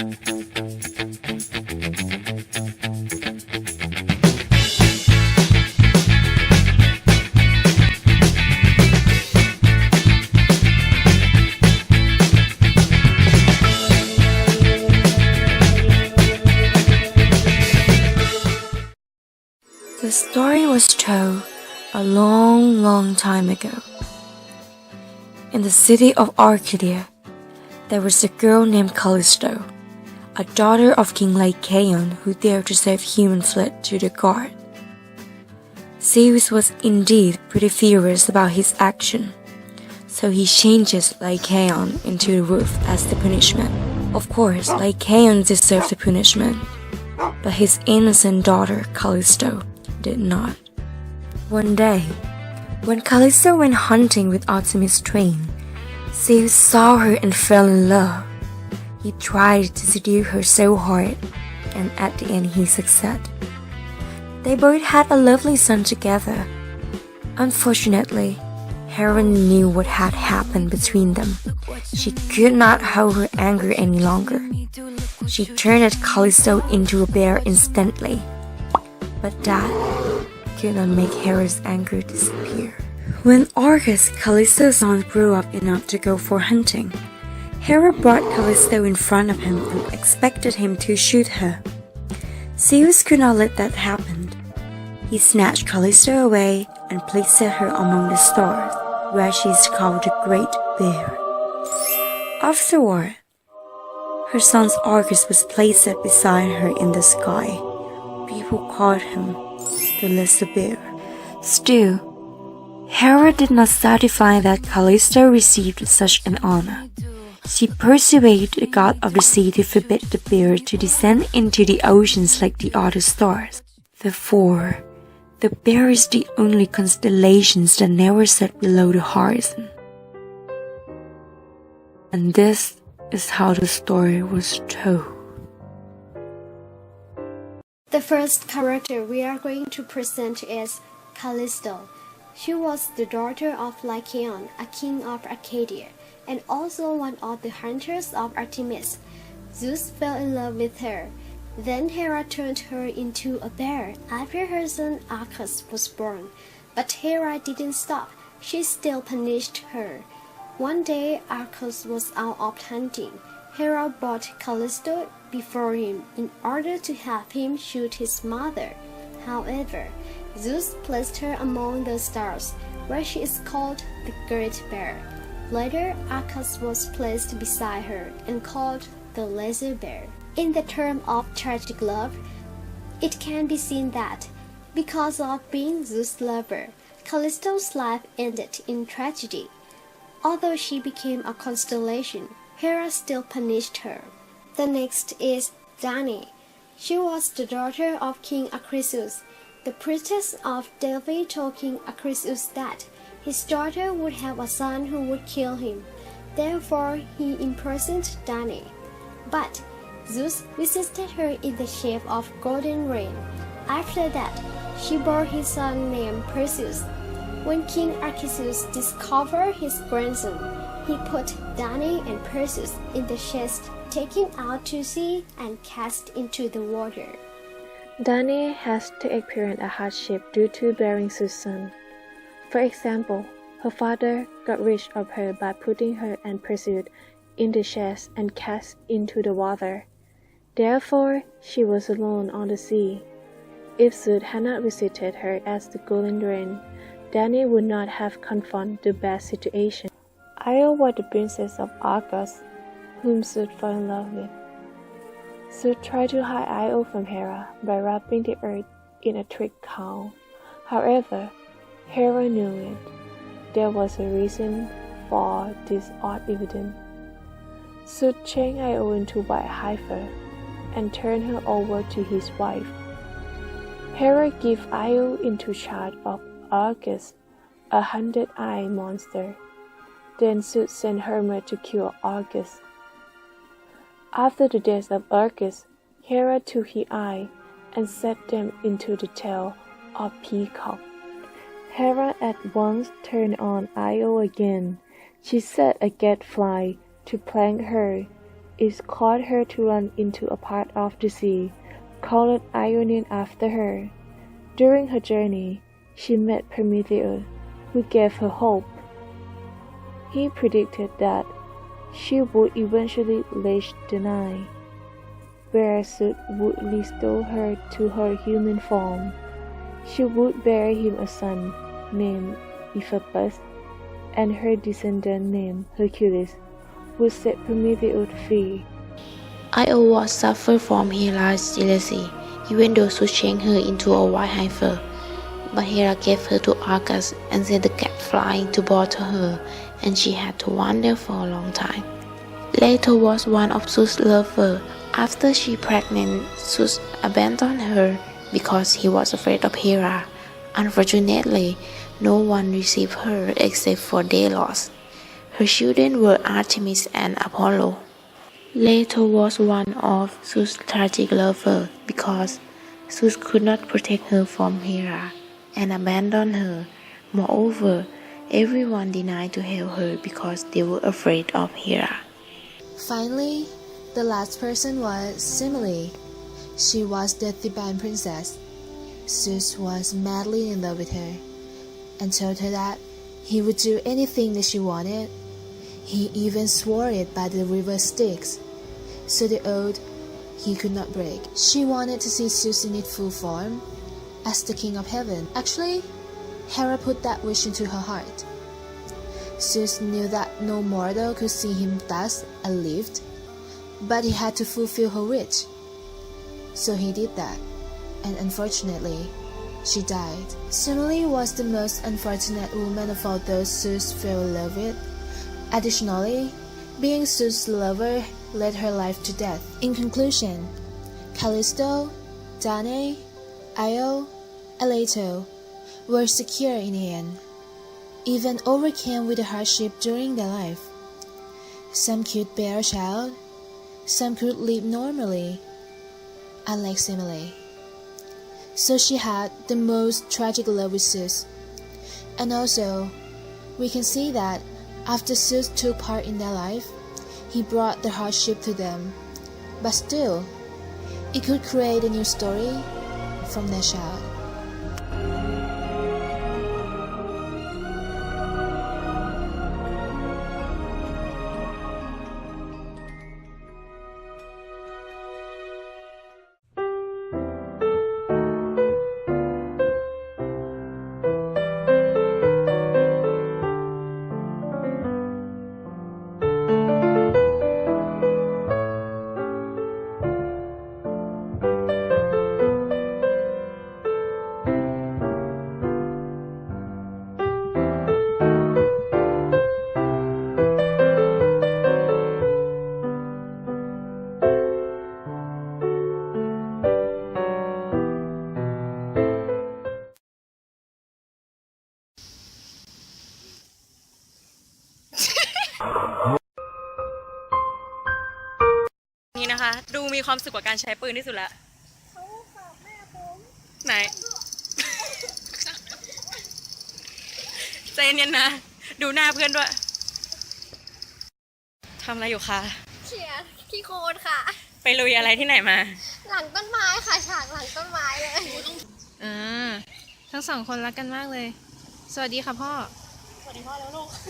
The story was told a long time ago. In the city of Arcadia, there was a girl named Callisto, a daughter of King LAEN who dared to save human flesh to the god. Zeus was indeed pretty furious about his action, so he changes LAEN into the wolf as the punishment. Of course, LAEN deserved the punishment, but his innocent daughter Callisto did not. One day, when Callisto went hunting with Artemis' twin, Zeus saw her and fell in love. He tried to seduce her so hard, and at the end he succeeded. They both had a lovely son together. Unfortunately, Hera knew what had happened between them. She could not hold her anger any longer. She turned Callisto into a bear instantly. But that could not make Hera's anger disappear. When Argus, Callisto's son, grew up enough to go for hunting, Hera brought Callisto in front of him and expected him to shoot her. Zeus could not let that happen. He snatched Callisto away and placed her among the stars, where she is called the Great Bear. Afterward, her son Argus was placed beside her in the sky. People called him the Lesser Bear. Still, Hera did not satisfy that Callisto received such an honor. She persuaded the god of the sea to forbid the bear to descend into the oceans like the other stars. Therefore, the bear is the only constellation that never set below the horizon. And this is how the story was told. The first character we are going to present is Callisto. She was the daughter of LAEN, a king of Arcadia, and also one of the hunters of Artemis. Zeus fell in love with her. Then Hera turned her into a bear after her son Arcus was born. But Hera didn't stop. She still punished her. One day Arcus was out hunting. Hera brought Callisto before him in order to have him shoot his mother. However, Zeus placed her among the stars, where she is called the Great Bear. Later, Arcus was placed beside her and called the Lesser Bear. In the term of tragic love, it can be seen that, because of being Zeus' lover, Callisto's life ended in tragedy. Although she became a constellation, Hera still punished her. The next is Danae. She was the daughter of King Acrisius. The priestess of Delphi told King Acrisius that his daughter would have a son who would kill him. Therefore, he imprisoned Danae. But Zeus visited her in the shape of golden rain. After that, she bore his son named Perseus. When King Acrisius discovered his grandson, he put Danae and Perseus in the chest, taken out to sea and cast into the water. Danae has to experience a hardship due to bearing Zeus' son. For example, her father got rid of her by putting her and Perseus in the chest and cast into the water. Therefore, she was alone on the sea. If Zeus had not visited her as the golden rain, Danae would not have confronted the bad situation. Io was the princess of Argos, whom Zeus fell in love with. Zeus tried to hide Io from Hera by wrapping the earth in a thick cloud. However, Hera knew it. There was a reason for this odd evidence. Zeus changed Io into white heifer and turned her over to his wife. Hera gave Io into charge of Argus, a 100-eyed monster. Then Zeus sent Hermes to kill Argus. After the death of Argus, Hera took his eye and set them into the tail of peacock. Hera at once turned on Io again. She set a gadfly to plant her it caused her to run into a part of the sea called Ionian after her. During her journey, she met Prometheus, who gave her hope. He predicted that she would eventually reach the Nile, where Zeus would restore her to her human form. She would bear him a son named Ephiopus, and her descendant named Hercules would set Prometheus free. Io was suffered from Hera's jealousy, even though Zeus changed her into a white heifer. But Hera gave her to Argus and sent the cat flying to bother her, and she had to wander for a long time. Leto was one of Zeus' lovers. After she pregnant, Zeus abandoned her because he was afraid of Hera. Unfortunately, no one received her except for Delos. Her children were Artemis and Apollo. Leto was one of Zeus' tragic lovers because Zeus could not protect her from Hera and abandoned her. Moreover, everyone denied to help her because they were afraid of Hera. Finally, the last person was Semele. She was the Theban princess. Zeus was madly in love with her and told her that he would do anything that she wanted. He even swore it by the river Styx, so the oath he could not break. She wanted to see Zeus in its full form as the king of heaven. Actually, Hera put that wish into her heart. Zeus knew that no mortal could see him thus and lived, but he had to fulfill her wish. So he did that, and unfortunately, she died. Semele was the most unfortunate woman of all those Zeus fell in love with. Additionally, being Zeus' lover led her life to death. In conclusion, Callisto, Danae, Io, and Leto were secure in the end, even overcame with a hardship during their life. Some could bear a child, some could live normally, unlike Semele. So she had the most tragic love with Zeus. And also, we can see that after Zeus took part in their life, he brought the hardship to them. But still, it could create a new story from their child. นี่นะคะดูมีความสุขกับการใช้ปืนที่สุดแล้วไหน ใจเย็นๆนะดูหน้าเพื่อนด้วยทำอะไรอยู่คะเขียนขี้โคลนค่ะไปลุยอะไรที่ไหนมาหลังต้นไม้ค่ะฉากหลังต้นไม้เลยทั้งสองคนรักกันมากเลยสวัสดีค่ะพ่อสวัสดีพ่อแล้วลูก